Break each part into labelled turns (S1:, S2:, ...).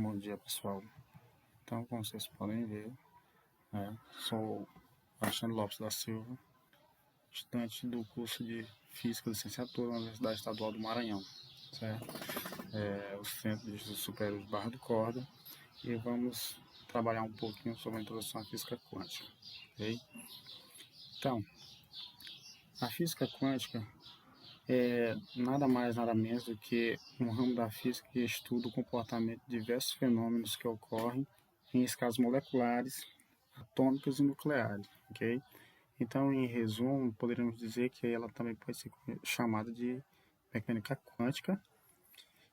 S1: Bom dia, pessoal. Então, como vocês podem ver, sou Alexandre Lopes da Silva, estudante do curso de Física e Licenciatura na Universidade Estadual do Maranhão, certo? O Centro de Estudos Superiores de Barra do Corda, e vamos trabalhar um pouquinho sobre a introdução à física quântica, ok? Então, a física quântica é nada mais, nada menos do que um ramo da física que estuda o comportamento de diversos fenômenos que ocorrem em escalas moleculares, atômicas e nucleares, ok? Então, em resumo, poderíamos dizer que ela também pode ser chamada de mecânica quântica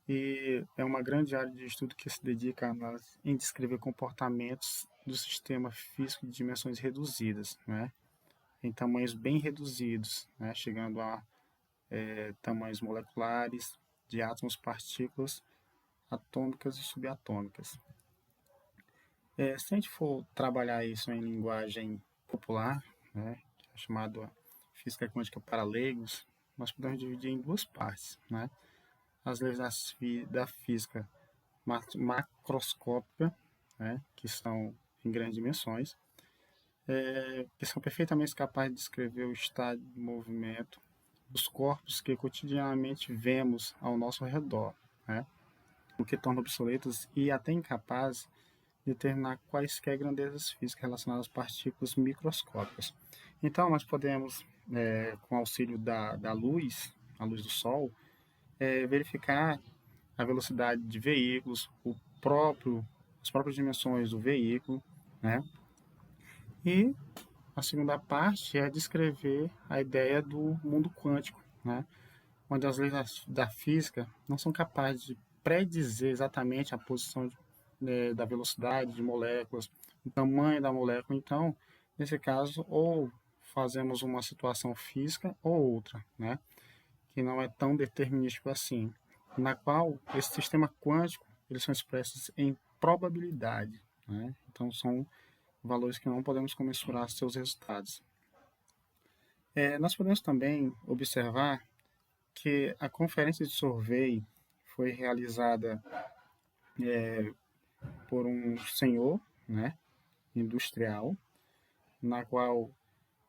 S1: e é uma grande área de estudo que se dedica a análise em descrever comportamentos do sistema físico de dimensões reduzidas, né? Em tamanhos bem reduzidos, né? Chegando a tamanhos moleculares de átomos, partículas atômicas e subatômicas. Se a gente for trabalhar isso em linguagem popular, né, que é chamado física quântica para leigos, nós podemos dividir em duas partes, né? As leis da física macroscópica, né, que são em grandes dimensões, que são perfeitamente capazes de descrever o estado de movimento dos corpos que cotidianamente vemos ao nosso redor, né? O que torna obsoletos e até incapazes de determinar quaisquer grandezas físicas relacionadas às partículas microscópicas. Então, nós podemos, com auxílio da luz, a luz do Sol, verificar a velocidade de veículos, as próprias dimensões do veículo, né? E a segunda parte é descrever a ideia do mundo quântico, né? Onde as leis da física não são capazes de predizer exatamente a posição da velocidade de moléculas, o tamanho da molécula. Então, nesse caso, ou fazemos uma situação física ou outra, né? Que não é tão determinístico assim, na qual esse sistema quântico eles são expressos em probabilidade, né? Então, são valores que não podemos comensurar seus resultados. Nós podemos também observar que a conferência de Solvay foi realizada por um senhor, né, industrial, na qual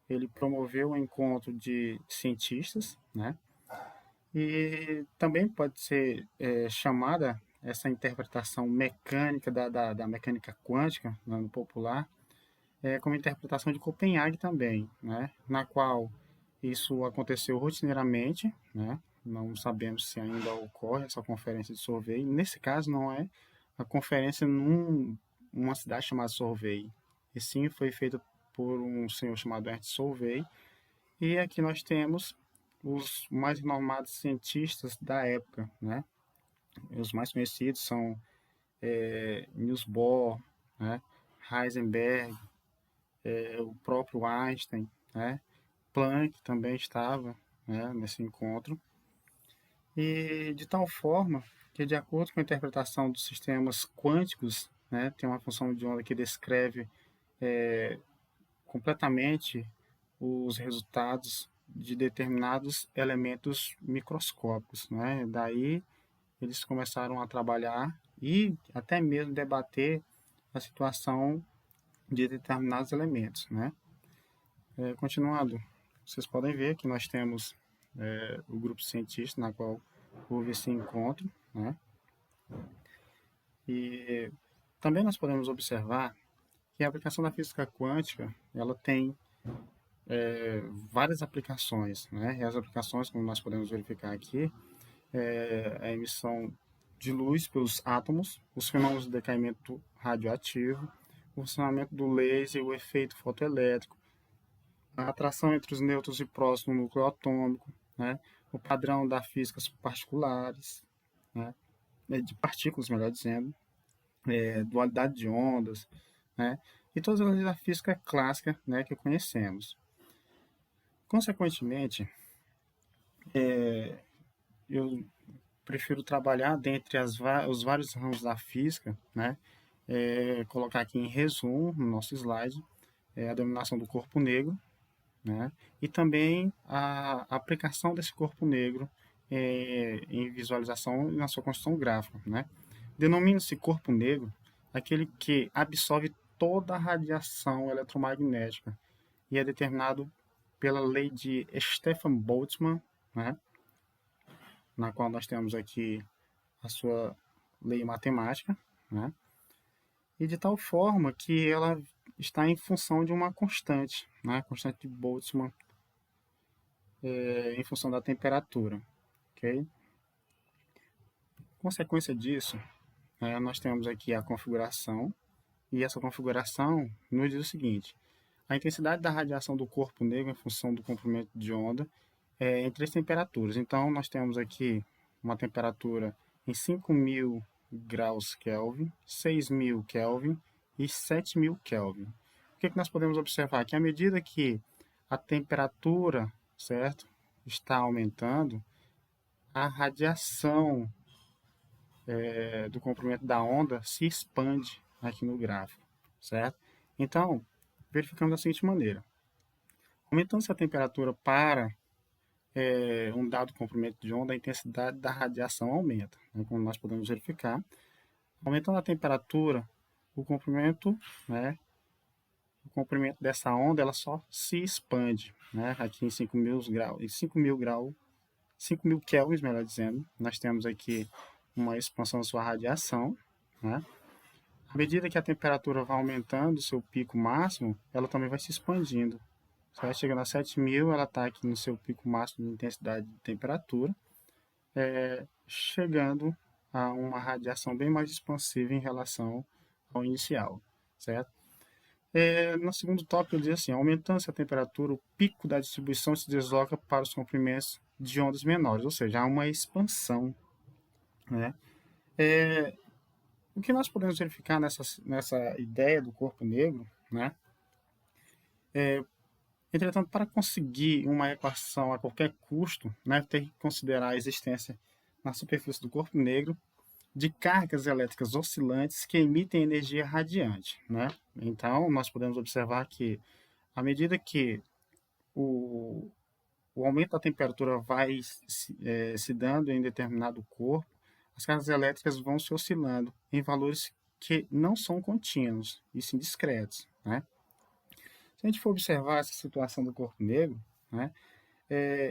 S1: ele promoveu o encontro de cientistas, né, e também pode ser chamada essa interpretação mecânica da mecânica quântica, no popular, como interpretação de Copenhague também, né, na qual isso aconteceu rotineiramente, né, não sabemos se ainda ocorre essa conferência de Solvay. Nesse caso, não é a conferência numa cidade chamada Solvay, e sim foi feita por um senhor chamado Ernst Solvay, e aqui nós temos os mais renomados cientistas da época, né? Os mais conhecidos são Niels Bohr, né? Heisenberg, o próprio Einstein, né? Planck também estava, né, nesse encontro. E de tal forma que, de acordo com a interpretação dos sistemas quânticos, né, tem uma função de onda que descreve completamente os resultados de determinados elementos microscópicos, né? Daí eles começaram a trabalhar e até mesmo debater a situação de determinados elementos, né? Continuando, vocês podem ver que nós temos o grupo cientista na qual houve esse encontro, né? E também nós podemos observar que a aplicação da física quântica ela tem várias aplicações, né? E as aplicações, como nós podemos verificar aqui, a emissão de luz pelos átomos, os fenômenos de decaimento radioativo, o funcionamento do laser, o efeito fotoelétrico, a atração entre os nêutrons e prótons no núcleo atômico, né? O padrão da física particulares, né? De partículas, melhor dizendo, dualidade de ondas, né? E todas as leis da física clássica, né, que conhecemos. Consequentemente, eu prefiro trabalhar dentre os vários ramos da física, né? Colocar aqui em resumo, no nosso slide, a dominação do corpo negro, né? E também a aplicação desse corpo negro em visualização e na sua construção gráfica, né? Denomina-se corpo negro aquele que absorve toda a radiação eletromagnética e é determinado pela lei de Stefan Boltzmann, né, na qual nós temos aqui a sua lei matemática, né, e de tal forma que ela está em função de uma constante, né, constante de Boltzmann, em função da temperatura, ok? Consequência disso, nós temos aqui a configuração, e essa configuração nos diz o seguinte: a intensidade da radiação do corpo negro em função do comprimento de onda é em três temperaturas. Então, nós temos aqui uma temperatura em 5.000 graus Kelvin, 6.000 Kelvin e 7.000 Kelvin. O que nós podemos observar? Que à medida que a temperatura, certo, está aumentando, a radiação do comprimento da onda se expande aqui no gráfico, certo? Então, verificamos da seguinte maneira: aumentando-se a temperatura para um dado comprimento de onda, a intensidade da radiação aumenta, né, como nós podemos verificar. Aumentando a temperatura, o comprimento, né, o comprimento dessa onda ela só se expande, né, aqui em 5.000 graus, em 5.000 graus, 5.000 kelvins, melhor dizendo, nós temos aqui uma expansão da sua radiação, né? À medida que a temperatura vai aumentando, o seu pico máximo, ela também vai se expandindo. Certo? Chegando a 7.000, ela está aqui no seu pico máximo de intensidade de temperatura, chegando a uma radiação bem mais expansiva em relação ao inicial, certo? No segundo tópico, eu diz assim: aumentando-se a temperatura, o pico da distribuição se desloca para os comprimentos de ondas menores, ou seja, há uma expansão, né? O que nós podemos verificar nessa ideia do corpo negro, né? Entretanto, para conseguir uma equação a qualquer custo, né, tem que considerar a existência na superfície do corpo negro de cargas elétricas oscilantes que emitem energia radiante, né? Então, nós podemos observar que, à medida que o aumento da temperatura vai se dando em determinado corpo, as cargas elétricas vão se oscilando em valores que não são contínuos, e sim discretos, né? Se a gente for observar essa situação do corpo negro, né,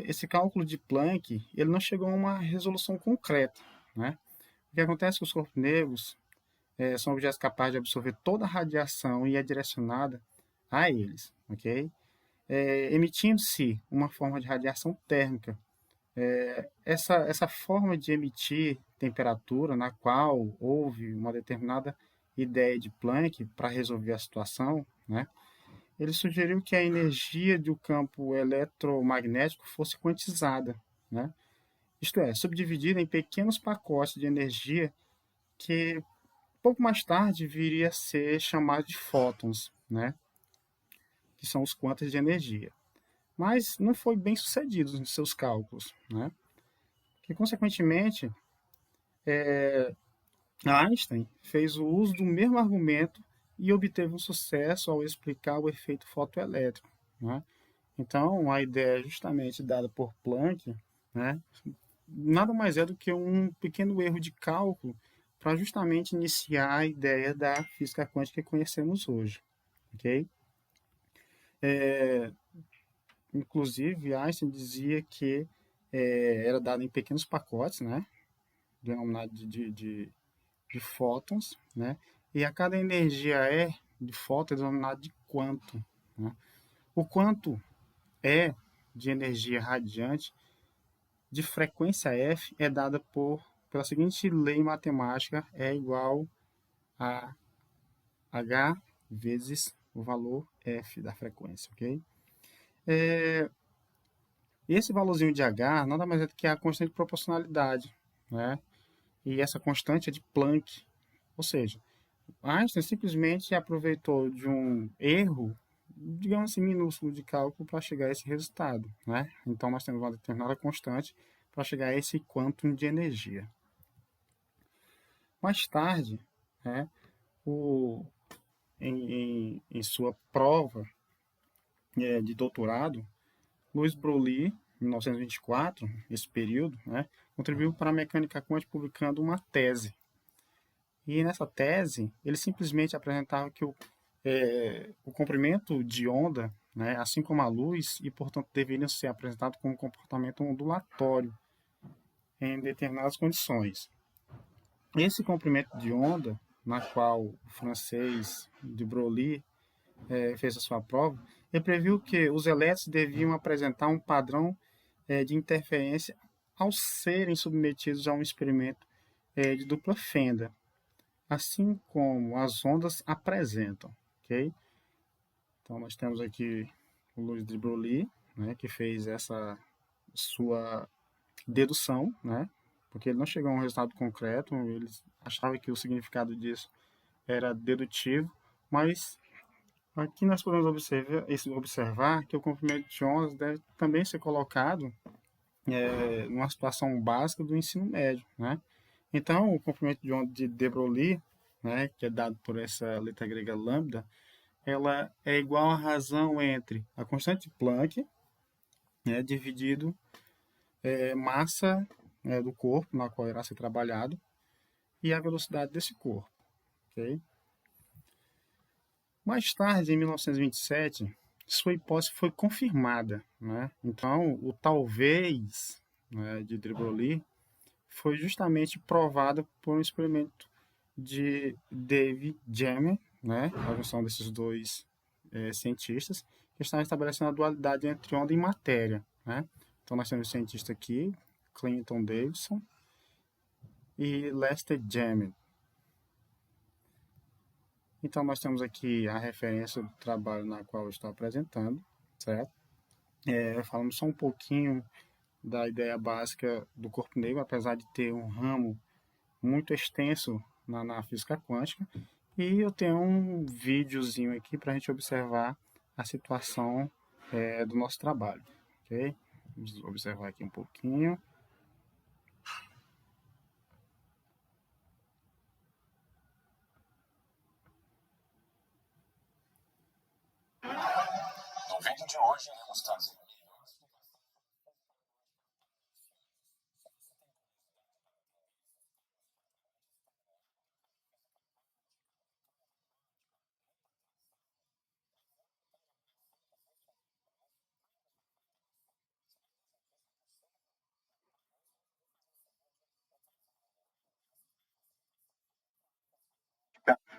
S1: esse cálculo de Planck ele não chegou a uma resolução concreta, né? O que acontece é que os corpos negros são objetos capazes de absorver toda a radiação e é direcionada a eles, ok? Emitindo-se uma forma de radiação térmica. Essa forma de emitir temperatura, na qual houve uma determinada ideia de Planck para resolver a situação, né? Ele sugeriu que a energia do campo eletromagnético fosse quantizada, né? Isto é, subdividida em pequenos pacotes de energia que pouco mais tarde viria a ser chamado de fótons, né? Que são os quantos de energia. Mas não foi bem sucedido nos seus cálculos, né? Que, consequentemente, Einstein fez o uso do mesmo argumento e obteve um sucesso ao explicar o efeito fotoelétrico, né? Então, a ideia justamente dada por Planck, né, nada mais é do que um pequeno erro de cálculo para justamente iniciar a ideia da física quântica que conhecemos hoje, ok? Inclusive, Einstein dizia que era dado em pequenos pacotes, né, denominado de fótons, né, e a cada energia de fóton é denominado de quanto, né? O quanto de energia radiante de frequência F é dada pela seguinte lei matemática: é igual a H vezes o valor F da frequência, ok? Esse valorzinho de H nada mais é do que a constante de proporcionalidade, né? E essa constante é de Planck, ou seja, Einstein simplesmente aproveitou de um erro, digamos assim, minúsculo de cálculo para chegar a esse resultado, né? Então, nós temos uma determinada constante para chegar a esse quantum de energia. Mais tarde, né, em sua prova de doutorado, Louis Broglie, em 1924, esse período, né, contribuiu para a mecânica quântica publicando uma tese E nessa tese, ele simplesmente apresentava que o comprimento de onda, né, assim como a luz, e portanto deveriam ser apresentados como um comportamento ondulatório em determinadas condições. Esse comprimento de onda, na qual o francês de Broglie fez a sua prova, ele previu que os elétrons deviam apresentar um padrão de interferência ao serem submetidos a um experimento de dupla fenda, assim como as ondas apresentam, ok? Então nós temos aqui o Louis de Broglie, né, que fez essa sua dedução, né, porque ele não chegou a um resultado concreto, ele achava que o significado disso era dedutivo, mas aqui nós podemos observar que o comprimento de ondas deve também ser colocado numa situação básica do ensino médio, né? Então, o comprimento de onda de de Broglie, né, que é dado por essa letra grega lambda, ela é igual à razão entre a constante de Planck, né, dividido massa do corpo, na qual irá ser trabalhado, e a velocidade desse corpo, ok? Mais tarde, em 1927, sua hipótese foi confirmada, né? Então, o talvez, né, de Broglie foi justamente provado por um experimento de David Gemmer, né, a junção desses dois cientistas, que estão estabelecendo a dualidade entre onda e matéria. Né? Então, nós temos o cientista aqui, Clinton Davidson e Lester Gemmer. Então, nós temos aqui a referência do trabalho na qual eu estou apresentando, certo? Falando só um pouquinho da ideia básica do corpo negro, apesar de ter um ramo muito extenso na física quântica. E eu tenho um videozinho aqui para a gente observar a situação do nosso trabalho. Ok? Vamos observar aqui um pouquinho. No vídeo de hoje, iremos trazer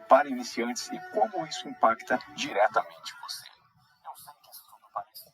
S1: para iniciantes e como isso impacta diretamente você. Eu sei que isso tudo parece.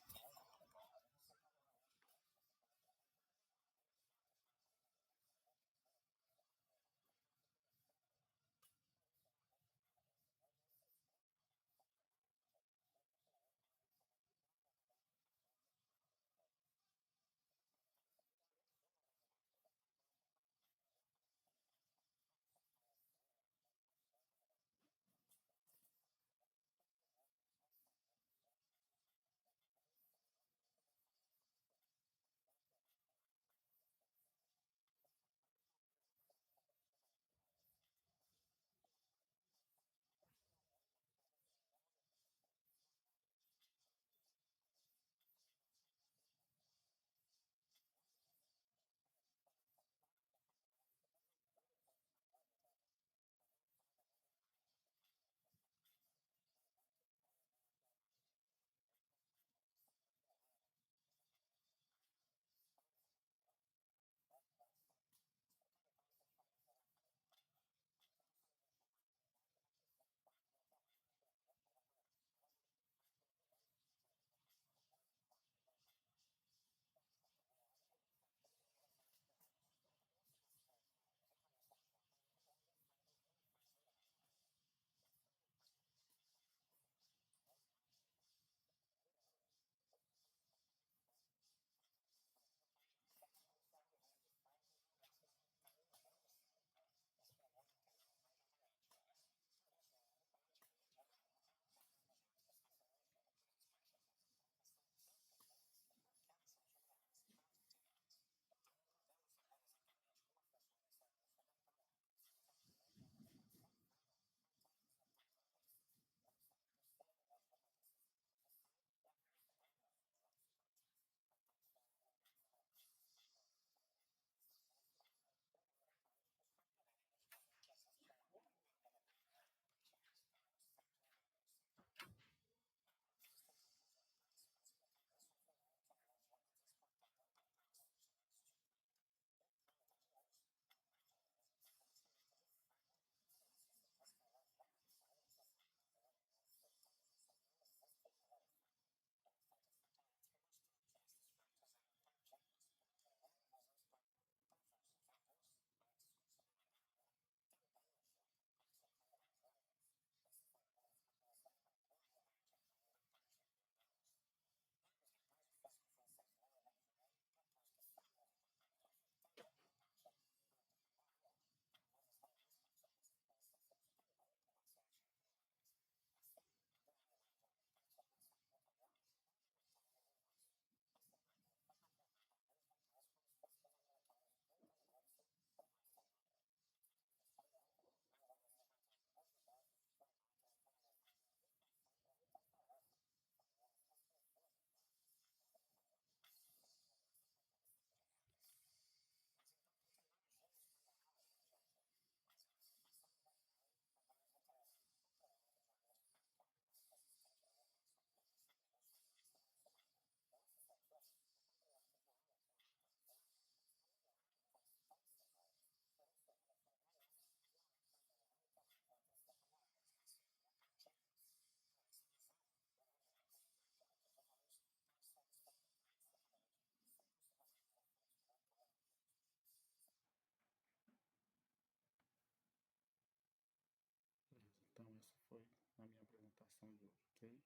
S1: de ouro, ok?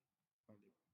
S1: Valeu.